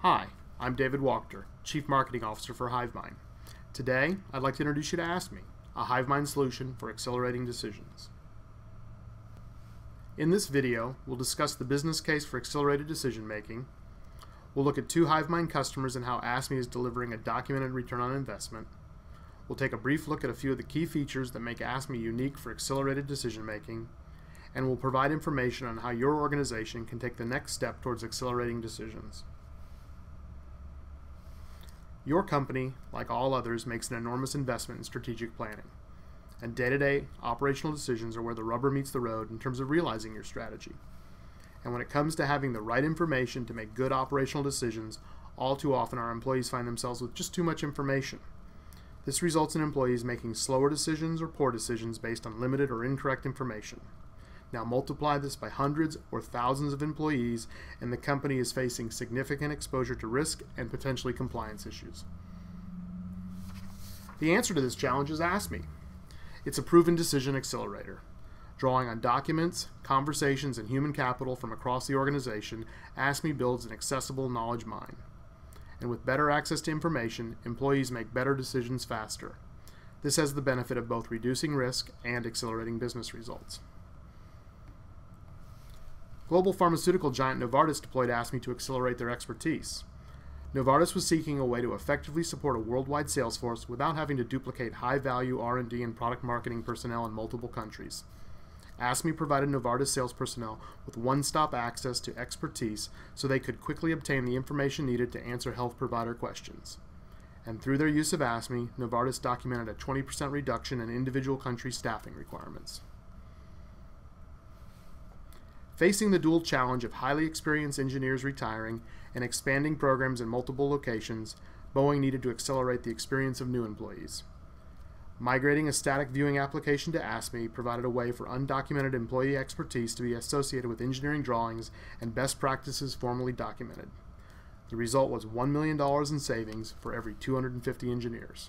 Hi, I'm David Wachter, Chief Marketing Officer for Hivemine. Today, I'd like to introduce you to AskMe, a Hivemine solution for accelerating decisions. In this video, we'll discuss the business case for accelerated decision making. We'll look at two Hivemine customers and how AskMe is delivering a documented return on investment. We'll take a brief look at a few of the key features that make AskMe unique for accelerated decision making, and we'll provide information on how your organization can take the next step towards accelerating decisions. Your company, like all others, makes an enormous investment in strategic planning, and day-to-day operational decisions are where the rubber meets the road in terms of realizing your strategy. And when it comes to having the right information to make good operational decisions, all too often our employees find themselves with just too much information. This results in employees making slower decisions or poor decisions based on limited or incorrect information. Now multiply this by hundreds or thousands of employees, and the company is facing significant exposure to risk and potentially compliance issues. The answer to this challenge is AskMe. It's a proven decision accelerator. Drawing on documents, conversations, and human capital from across the organization, AskMe builds an accessible knowledge mine. And with better access to information, employees make better decisions faster. This has the benefit of both reducing risk and accelerating business results. Global pharmaceutical giant Novartis deployed AskMe to accelerate their expertise. Novartis was seeking a way to effectively support a worldwide sales force without having to duplicate high-value R&D and product marketing personnel in multiple countries. AskMe provided Novartis sales personnel with one-stop access to expertise so they could quickly obtain the information needed to answer health provider questions. And through their use of AskMe, Novartis documented a 20% reduction in individual country staffing requirements. Facing the dual challenge of highly experienced engineers retiring and expanding programs in multiple locations, Boeing needed to accelerate the experience of new employees. Migrating a static viewing application to AskMe provided a way for undocumented employee expertise to be associated with engineering drawings and best practices formally documented. The result was $1 million in savings for every 250 engineers.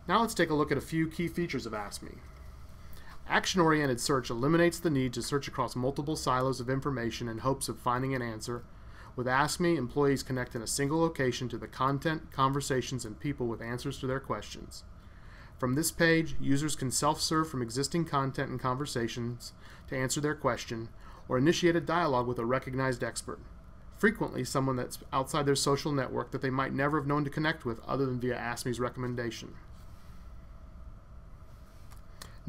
Now let's take a look at a few key features of AskMe. Action-oriented search eliminates the need to search across multiple silos of information in hopes of finding an answer. With AskMe, employees connect in a single location to the content, conversations, and people with answers to their questions. From this page, users can self-serve from existing content and conversations to answer their question, or initiate a dialogue with a recognized expert, frequently someone that's outside their social network that they might never have known to connect with other than via AskMe's recommendation.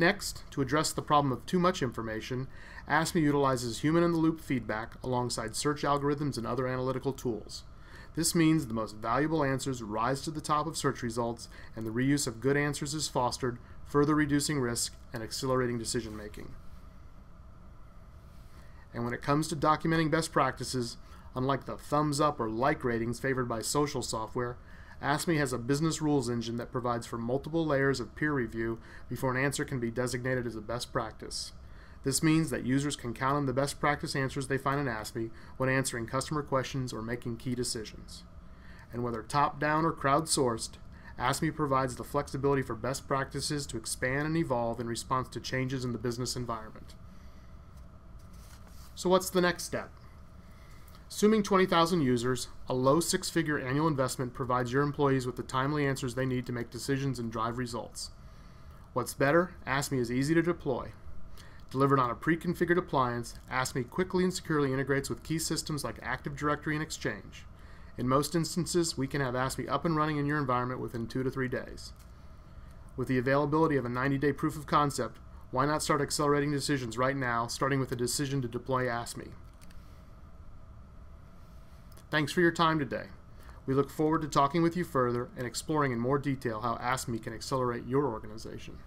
Next, to address the problem of too much information, AskMe utilizes human-in-the-loop feedback alongside search algorithms and other analytical tools. This means the most valuable answers rise to the top of search results, and the reuse of good answers is fostered, further reducing risk and accelerating decision-making. And when it comes to documenting best practices, unlike the thumbs up or like ratings favored by social software, AskMe has a business rules engine that provides for multiple layers of peer review before an answer can be designated as a best practice. This means that users can count on the best practice answers they find in AskMe when answering customer questions or making key decisions. And whether top-down or crowdsourced, AskMe provides the flexibility for best practices to expand and evolve in response to changes in the business environment. So what's the next step? Assuming 20,000 users, a low six-figure annual investment provides your employees with the timely answers they need to make decisions and drive results. What's better, AskMe is easy to deploy. Delivered on a pre-configured appliance, AskMe quickly and securely integrates with key systems like Active Directory and Exchange. In most instances, we can have AskMe up and running in your environment within 2 to 3 days. With the availability of a 90-day proof of concept, why not start accelerating decisions right now, starting with a decision to deploy AskMe? Thanks for your time today. We look forward to talking with you further and exploring in more detail how AskMe can accelerate your organization.